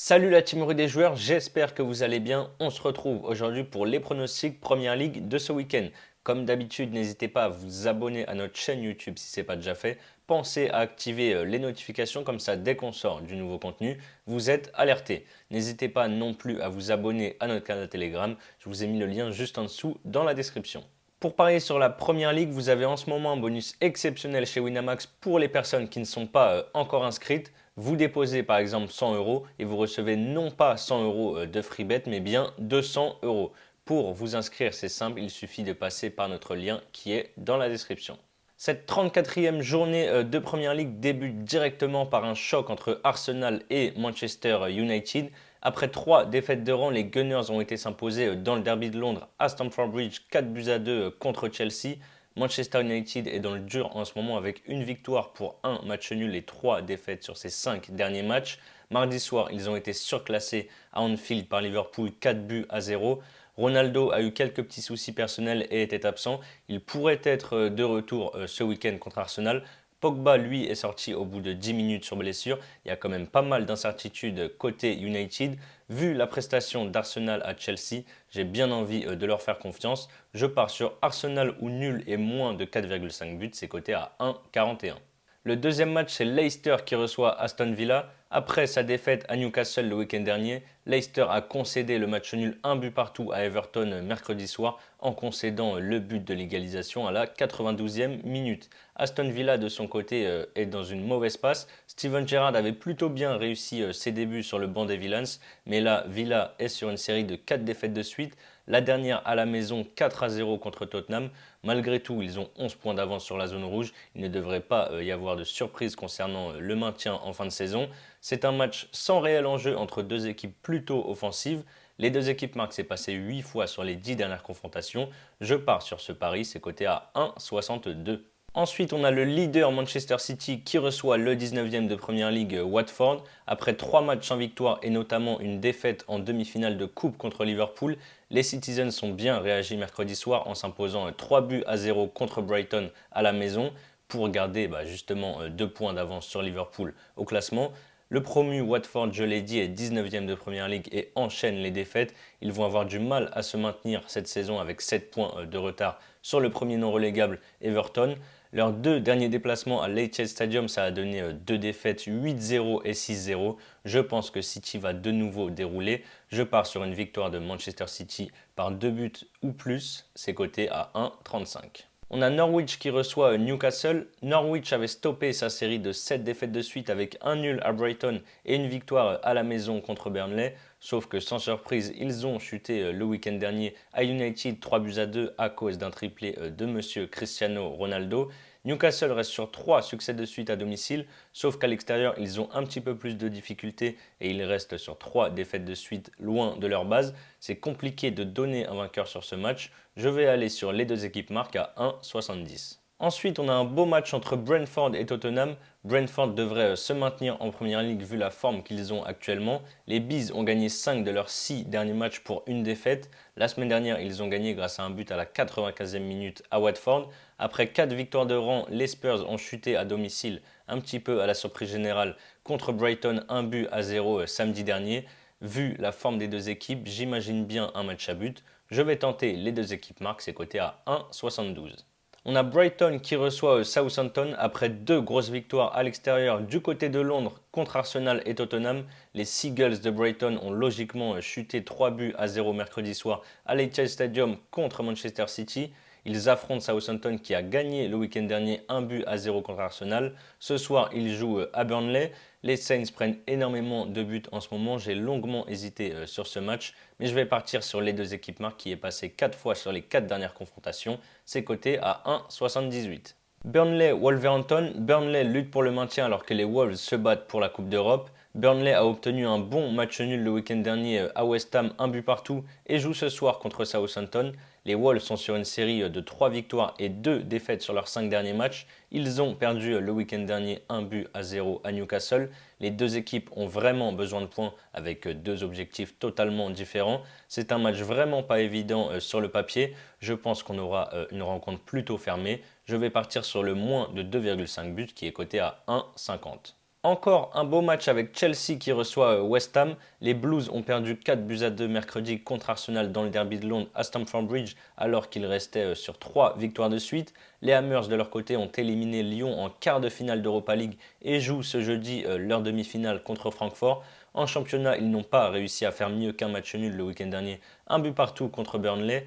Salut la team rue des joueurs, j'espère que vous allez bien. On se retrouve aujourd'hui pour les pronostics Première Ligue de ce week-end. Comme d'habitude, n'hésitez pas à vous abonner à notre chaîne YouTube si ce n'est pas déjà fait. Pensez à activer les notifications comme ça dès qu'on sort du nouveau contenu, vous êtes alertés. N'hésitez pas non plus à vous abonner à notre canal Telegram. Je vous ai mis le lien juste en dessous dans la description. Pour parier sur la Première Ligue, vous avez en ce moment un bonus exceptionnel chez Winamax pour les personnes qui ne sont pas encore inscrites. Vous déposez par exemple 100 euros et vous recevez non pas 100 euros de free bet, mais bien 200 euros. Pour vous inscrire, c'est simple, il suffit de passer par notre lien qui est dans la description. Cette 34e journée de Première Ligue débute directement par un choc entre Arsenal et Manchester United. Après 3 défaites de rang, les Gunners ont été s'imposer dans le derby de Londres à Stamford Bridge 4-2 contre Chelsea. Manchester United est dans le dur en ce moment avec une victoire pour un match nul et 3 défaites sur ses 5 derniers matchs. Mardi soir, ils ont été surclassés à Anfield par Liverpool 4-0. Ronaldo a eu quelques petits soucis personnels et était absent. Il pourrait être de retour ce week-end contre Arsenal. Pogba, lui, est sorti au bout de 10 minutes sur blessure. Il y a quand même pas mal d'incertitudes côté United. Vu la prestation d'Arsenal à Chelsea, j'ai bien envie de leur faire confiance. Je pars sur Arsenal ou nul et moins de 4,5 buts. C'est coté à 1,41. Le deuxième match, c'est Leicester qui reçoit Aston Villa. Après sa défaite à Newcastle le week-end dernier, Leicester a concédé le match nul un but partout à Everton mercredi soir en concédant le but de l'égalisation à la 92e minute. Aston Villa de son côté est dans une mauvaise passe. Steven Gerrard avait plutôt bien réussi ses débuts sur le banc des Villains, mais là Villa est sur une série de 4 défaites de suite. La dernière à la maison 4-0 contre Tottenham. Malgré tout, ils ont 11 points d'avance sur la zone rouge. Il ne devrait pas y avoir de surprise concernant le maintien en fin de saison. C'est un match sans réel enjeu entre deux équipes plutôt offensives. Les deux équipes marquent s'est passé 8 fois sur les 10 dernières confrontations. Je pars sur ce pari, c'est coté à 1,62. Ensuite, on a le leader Manchester City qui reçoit le 19e de Première Ligue Watford. Après 3 matchs sans victoire et notamment une défaite en demi-finale de coupe contre Liverpool, les Citizens ont bien réagi mercredi soir en s'imposant 3-0 contre Brighton à la maison pour garder justement 2 points d'avance sur Liverpool au classement. Le promu Watford, je l'ai dit, est 19e de Première Ligue et enchaîne les défaites. Ils vont avoir du mal à se maintenir cette saison avec 7 points de retard sur le premier non relégable Everton. Leurs 2 derniers déplacements à l'Etihad Stadium, ça a donné 2 défaites, 8-0 et 6-0. Je pense que City va de nouveau dérouler. Je pars sur une victoire de Manchester City par 2 buts ou plus. C'est coté à 1,35. On a Norwich qui reçoit Newcastle. Norwich avait stoppé sa série de 7 défaites de suite avec un nul à Brighton et une victoire à la maison contre Burnley. Sauf que sans surprise, ils ont chuté le week-end dernier à United 3-2 à cause d'un triplé de monsieur Cristiano Ronaldo. Newcastle reste sur 3 succès de suite à domicile, sauf qu'à l'extérieur, ils ont un petit peu plus de difficultés et ils restent sur 3 défaites de suite loin de leur base. C'est compliqué de donner un vainqueur sur ce match. Je vais aller sur les deux équipes marques à 1,70. Ensuite, on a un beau match entre Brentford et Tottenham. Brentford devrait se maintenir en Première Ligue vu la forme qu'ils ont actuellement. Les Bees ont gagné 5 de leurs 6 derniers matchs pour une défaite. La semaine dernière, ils ont gagné grâce à un but à la 95e minute à Watford. Après 4 victoires de rang, les Spurs ont chuté à domicile, un petit peu à la surprise générale, contre Brighton 1-0 samedi dernier. Vu la forme des deux équipes, j'imagine bien un match à but. Je vais tenter les deux équipes marques, c'est coté à 1,72. On a Brighton qui reçoit Southampton après 2 grosses victoires à l'extérieur du côté de Londres contre Arsenal et Tottenham. Les Seagulls de Brighton ont logiquement chuté 3-0 mercredi soir à l'Etihad Stadium contre Manchester City. Ils affrontent Southampton qui a gagné le week-end dernier 1-0 contre Arsenal. Ce soir, ils jouent à Burnley. Les Saints prennent énormément de buts en ce moment. J'ai longuement hésité sur ce match, mais je vais partir sur les deux équipes marques qui est passé 4 fois sur les 4 dernières confrontations. C'est coté à 1,78. Burnley-Wolverhampton. Burnley lutte pour le maintien alors que les Wolves se battent pour la Coupe d'Europe. Burnley a obtenu un bon match nul le week-end dernier à West Ham, un but partout, et joue ce soir contre Southampton. Les Wolves sont sur une série de 3 victoires et 2 défaites sur leurs 5 derniers matchs. Ils ont perdu le week-end dernier 1-0 à Newcastle. Les deux équipes ont vraiment besoin de points avec 2 objectifs totalement différents. C'est un match vraiment pas évident sur le papier. Je pense qu'on aura une rencontre plutôt fermée. Je vais partir sur le moins de 2,5 buts qui est coté à 1,50. Encore un beau match avec Chelsea qui reçoit West Ham. Les Blues ont perdu 4-2 mercredi contre Arsenal dans le derby de Londres à Stamford Bridge alors qu'il restait sur 3 victoires de suite. Les Hammers de leur côté ont éliminé Lyon en quart de finale d'Europa League et jouent ce jeudi leur demi-finale contre Francfort. En championnat, ils n'ont pas réussi à faire mieux qu'un match nul le week-end dernier, un but partout contre Burnley.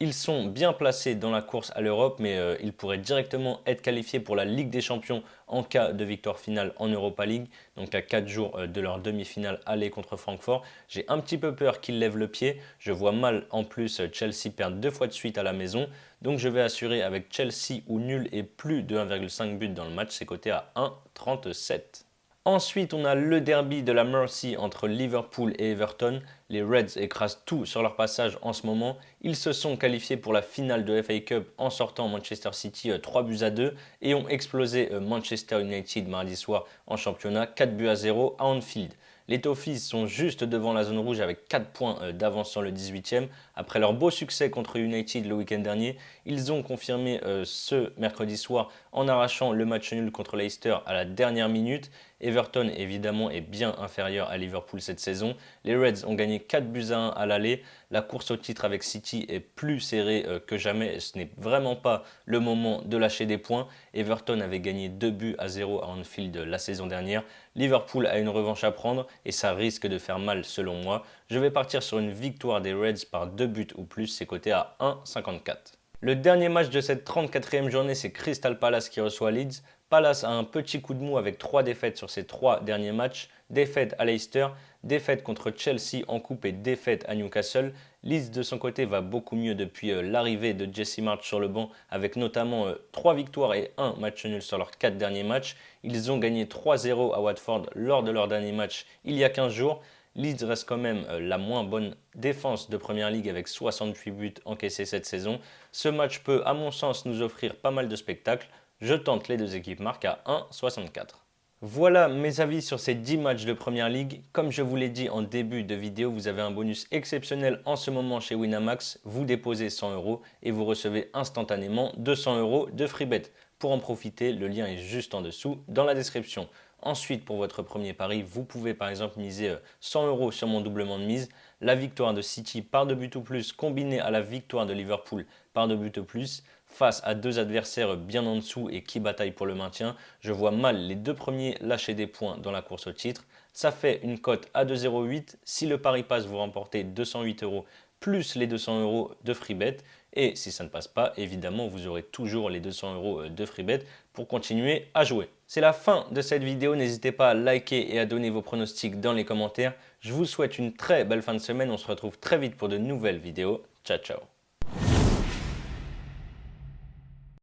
Ils sont bien placés dans la course à l'Europe, mais ils pourraient directement être qualifiés pour la Ligue des Champions en cas de victoire finale en Europa League, donc à 4 jours de leur demi-finale aller contre Francfort. J'ai un petit peu peur qu'ils lèvent le pied. Je vois mal en plus Chelsea perdre 2 fois de suite à la maison, donc je vais assurer avec Chelsea ou nul et plus de 1,5 but dans le match, c'est coté à 1,37. Ensuite, on a le derby de la Mercy entre Liverpool et Everton. Les Reds écrasent tout sur leur passage en ce moment. Ils se sont qualifiés pour la finale de FA Cup en sortant Manchester City 3-2 et ont explosé Manchester United mardi soir en championnat 4-0 à Anfield. Les Toffees sont juste devant la zone rouge avec 4 points d'avance sur le 18e. Après leur beau succès contre United le week-end dernier, ils ont confirmé ce mercredi soir en arrachant le match nul contre Leicester à la dernière minute. Everton évidemment est bien inférieur à Liverpool cette saison. Les Reds ont gagné 4-1 à l'aller. La course au titre avec City est plus serrée que jamais. Ce n'est vraiment pas le moment de lâcher des points. Everton avait gagné 2-0 à Anfield la saison dernière. Liverpool a une revanche à prendre et ça risque de faire mal selon moi. Je vais partir sur une victoire des Reds par 2 buts ou plus, c'est coté à 1,54. Le dernier match de cette 34e journée, c'est Crystal Palace qui reçoit Leeds. Palace a un petit coup de mou avec 3 défaites sur ses 3 derniers matchs. Défaite à Leicester, défaite contre Chelsea en coupe et défaite à Newcastle. Leeds de son côté va beaucoup mieux depuis l'arrivée de Jesse Marsch sur le banc avec notamment 3 victoires et 1 match nul sur leurs 4 derniers matchs. Ils ont gagné 3-0 à Watford lors de leur dernier match il y a 15 jours. Leeds reste quand même la moins bonne défense de Première Ligue avec 68 buts encaissés cette saison. Ce match peut à mon sens nous offrir pas mal de spectacles. Je tente les deux équipes marquent à 1,64. Voilà mes avis sur ces 10 matchs de Première Ligue. Comme je vous l'ai dit en début de vidéo, vous avez un bonus exceptionnel en ce moment chez Winamax. Vous déposez 100 € et vous recevez instantanément 200 € de free bet. Pour en profiter, le lien est juste en dessous dans la description. Ensuite, pour votre premier pari, vous pouvez par exemple miser 100 € sur mon doublement de mise. La victoire de City par 2 buts ou plus combinée à la victoire de Liverpool par 2 buts ou plus face à 2 adversaires bien en dessous et qui bataillent pour le maintien. Je vois mal les 2 premiers lâcher des points dans la course au titre. Ça fait une cote à 2,08. Si le pari passe, vous remportez 208 € plus les 200 € de free bet. Et si ça ne passe pas, évidemment, vous aurez toujours les 200 € de free bet pour continuer à jouer. C'est la fin de cette vidéo. N'hésitez pas à liker et à donner vos pronostics dans les commentaires. Je vous souhaite une très belle fin de semaine. On se retrouve très vite pour de nouvelles vidéos. Ciao, ciao.